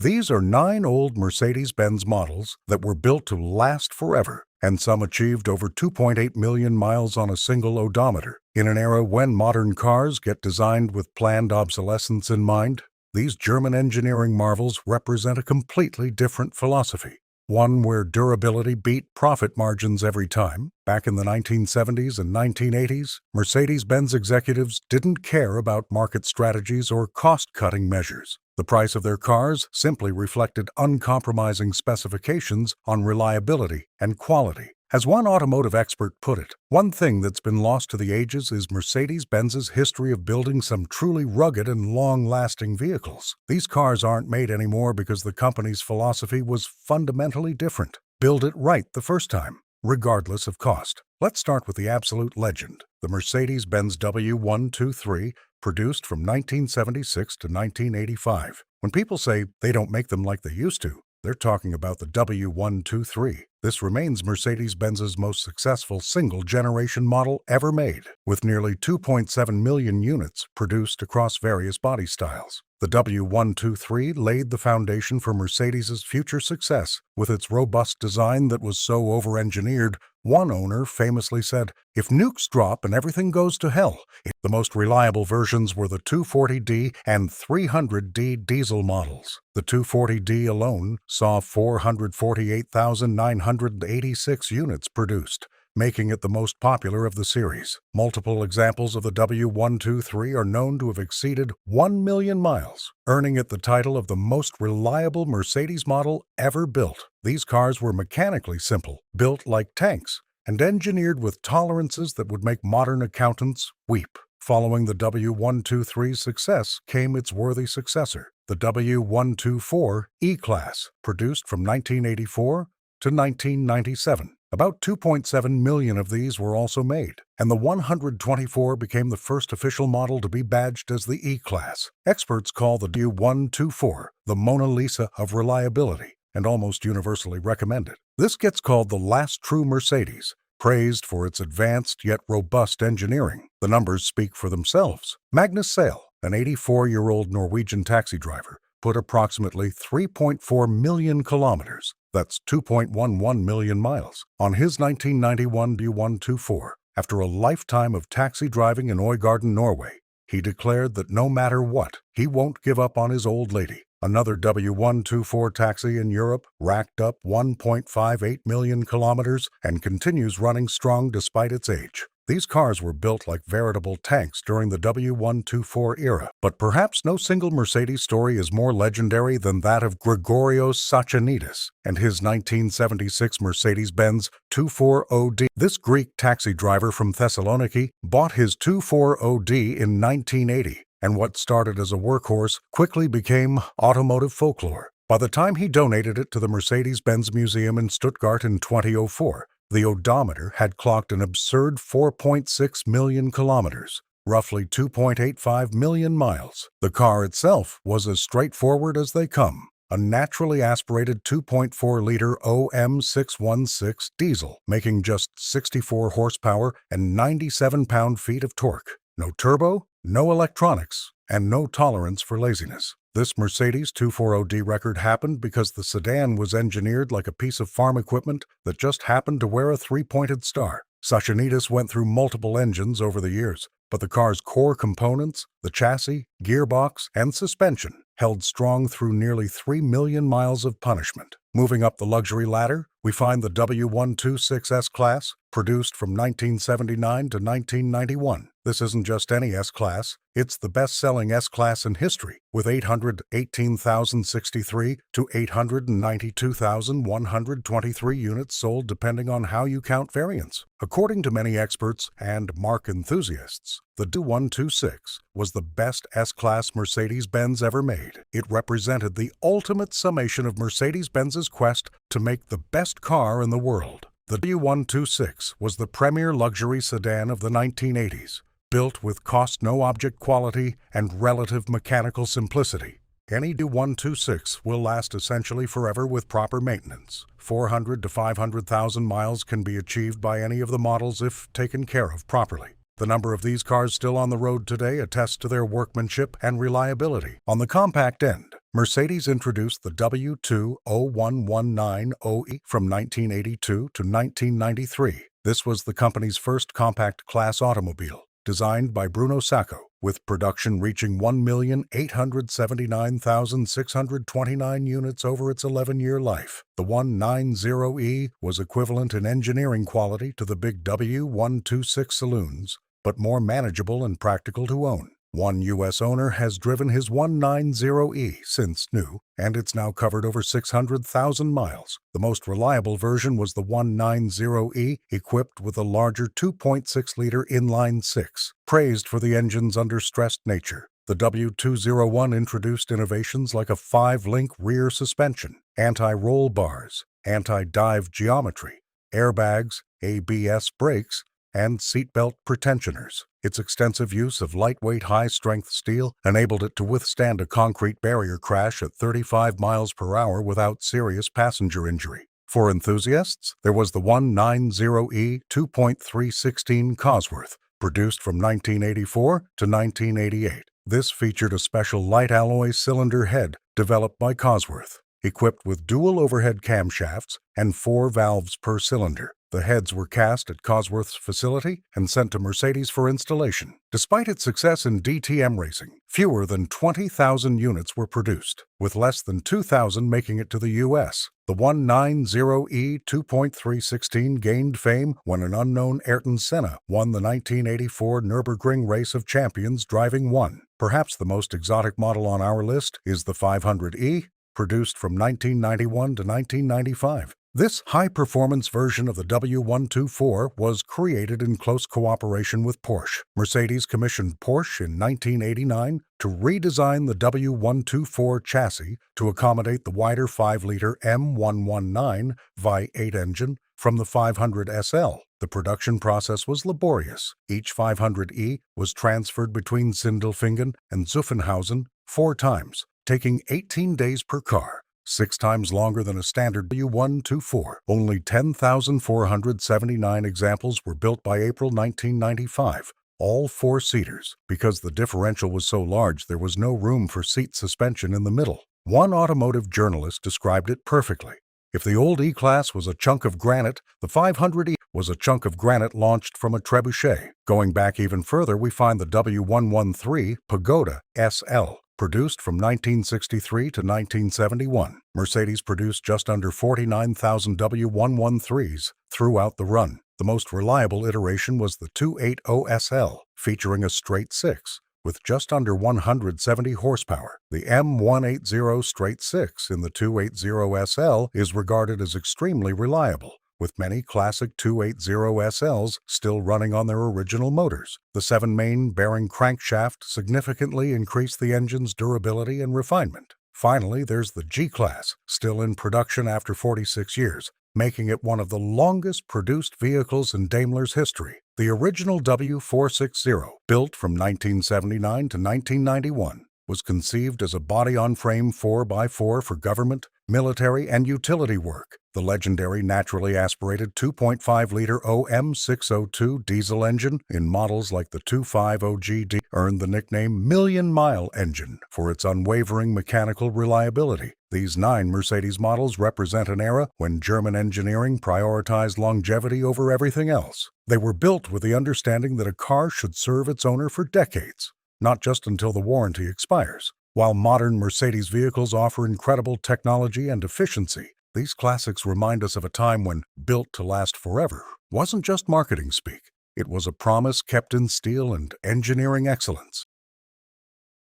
These are 9 old Mercedes-Benz models that were built to last forever, and some achieved over 2.8 million miles on a single odometer. In an era when modern cars get designed with planned obsolescence in mind, these German engineering marvels represent a completely different philosophy. One where durability beat profit margins every time. Back in the 1970s and 1980s, Mercedes-Benz executives didn't care about market strategies or cost-cutting measures. The price of their cars simply reflected uncompromising specifications on reliability and quality. As one automotive expert put it, one thing that's been lost to the ages is Mercedes-Benz's history of building some truly rugged and long-lasting vehicles. These cars aren't made anymore because the company's philosophy was fundamentally different. Build it right the first time, regardless of cost. Let's start with the absolute legend, the Mercedes-Benz W123, produced from 1976 to 1985. When people say they don't make them like they used to, they're talking about the W123. This remains Mercedes-Benz's most successful single-generation model ever made, with nearly 2.7 million units produced across various body styles. The W123 laid the foundation for Mercedes's future success. With its robust design that was so over-engineered, one owner famously said, "If nukes drop and everything goes to hell." The most reliable versions were the 240D and 300D diesel models. The 240D alone saw 448,986 units produced, making it the most popular of the series. Multiple examples of the W123 are known to have exceeded 1 million miles, earning it the title of the most reliable Mercedes model ever built. These cars were mechanically simple, built like tanks, and engineered with tolerances that would make modern accountants weep. Following the W123's success came its worthy successor, the W124 E-Class, produced from 1984 to 1997. About 2.7 million of these were also made, and the 124 became the first official model to be badged as the E-Class. Experts call the W124 the Mona Lisa of reliability, and almost universally recommend it. This gets called the last true Mercedes, praised for its advanced yet robust engineering. The numbers speak for themselves. Magnus Sail, an 84-year-old Norwegian taxi driver, put approximately 3.4 million kilometers, that's 2.11 million miles, on his 1991 W124. After a lifetime of taxi driving in Øygarden, Norway, he declared that no matter what, he won't give up on his old lady. Another W124 taxi in Europe racked up 1.58 million kilometers and continues running strong despite its age. These cars were built like veritable tanks during the W124 era, but perhaps no single Mercedes story is more legendary than that of Grigorios Sachanidis and his 1976 Mercedes-Benz 240D. This Greek taxi driver from Thessaloniki bought his 240D in 1980, and what started as a workhorse quickly became automotive folklore. By the time he donated it to the Mercedes-Benz Museum in Stuttgart in 2004, the odometer had clocked an absurd 4.6 million kilometers, roughly 2.85 million miles. The car itself was as straightforward as they come. A naturally aspirated 2.4-liter OM616 diesel, making just 64 horsepower and 97 pound-feet of torque. No turbo, no electronics, and no tolerance for laziness. This Mercedes 240D record happened because the sedan was engineered like a piece of farm equipment that just happened to wear a 3-pointed star. Sachanidis went through multiple engines over the years, but the car's core components, the chassis, gearbox, and suspension, held strong through nearly 3 million miles of punishment. Moving up the luxury ladder, we find the W126 S-Class, produced from 1979 to 1991. This isn't just any S-Class, it's the best-selling S-Class in history, with 818,063 to 892,123 units sold depending on how you count variants. According to many experts and marque enthusiasts, the W126 was the best S-Class Mercedes-Benz ever made. It represented the ultimate summation of Mercedes-Benz's quest to make the best car in the world. The W126 was the premier luxury sedan of the 1980s, built with cost-no-object quality and relative mechanical simplicity. Any W126 will last essentially forever with proper maintenance. 400 to 500,000 miles can be achieved by any of the models if taken care of properly. The number of these cars still on the road today attests to their workmanship and reliability. On the compact end, Mercedes introduced the W20119OE from 1982 to 1993. This was the company's first compact-class automobile, designed by Bruno Sacco, with production reaching 1,879,629 units over its 11-year life. The 190E was equivalent in engineering quality to the big W126 saloons, but more manageable and practical to own. One U.S. owner has driven his 190E since new, and it's now covered over 600,000 miles. The most reliable version was the 190E, equipped with a larger 2.6-liter inline-six, praised for the engine's under-stressed nature. The W201 introduced innovations like a 5-link rear suspension, anti-roll bars, anti-dive geometry, airbags, ABS brakes, and seatbelt pretensioners. Its extensive use of lightweight, high-strength steel enabled it to withstand a concrete barrier crash at 35 miles per hour without serious passenger injury. For enthusiasts, there was the 190E 2.316 Cosworth, produced from 1984 to 1988. This featured a special light alloy cylinder head developed by Cosworth, equipped with dual overhead camshafts and 4 valves per cylinder. The heads were cast at Cosworth's facility and sent to Mercedes for installation. Despite its success in DTM racing, fewer than 20,000 units were produced, with less than 2,000 making it to the U.S. The 190E 2.316 gained fame when an unknown Ayrton Senna won the 1984 Nürburgring Race of Champions driving one. Perhaps the most exotic model on our list is the 500E, produced from 1991 to 1995. This high-performance version of the W124 was created in close cooperation with Porsche. Mercedes commissioned Porsche in 1989 to redesign the W124 chassis to accommodate the wider 5-liter M119 V8 engine from the 500 SL. The production process was laborious. Each 500E was transferred between Sindelfingen and Zuffenhausen 4 times, taking 18 days per car. 6 times longer than a standard W124. Only 10,479 examples were built by April 1995, all 4-seaters. Because the differential was so large, there was no room for seat suspension in the middle. One automotive journalist described it perfectly. If the old E-Class was a chunk of granite, the 500E was a chunk of granite launched from a trebuchet. Going back even further, we find the W113 Pagoda SL. Produced from 1963 to 1971, Mercedes produced just under 49,000 W113s throughout the run. The most reliable iteration was the 280SL, featuring a straight 6, with just under 170 horsepower. The M180 straight 6 in the 280SL is regarded as extremely reliable, with many classic 280SLs still running on their original motors. The 7-main bearing crankshaft significantly increased the engine's durability and refinement. Finally, there's the G-Class, still in production after 46 years, making it one of the longest produced vehicles in Daimler's history. The original W460, built from 1979 to 1991, was conceived as a body-on-frame 4x4 for government, military, and utility work. The legendary naturally aspirated 2.5-liter OM602 diesel engine in models like the 250GD earned the nickname Million Mile Engine for its unwavering mechanical reliability. These 9 Mercedes models represent an era when German engineering prioritized longevity over everything else. They were built with the understanding that a car should serve its owner for decades, not just until the warranty expires. While modern Mercedes vehicles offer incredible technology and efficiency, these classics remind us of a time when built to last forever wasn't just marketing speak. It was a promise kept in steel and engineering excellence.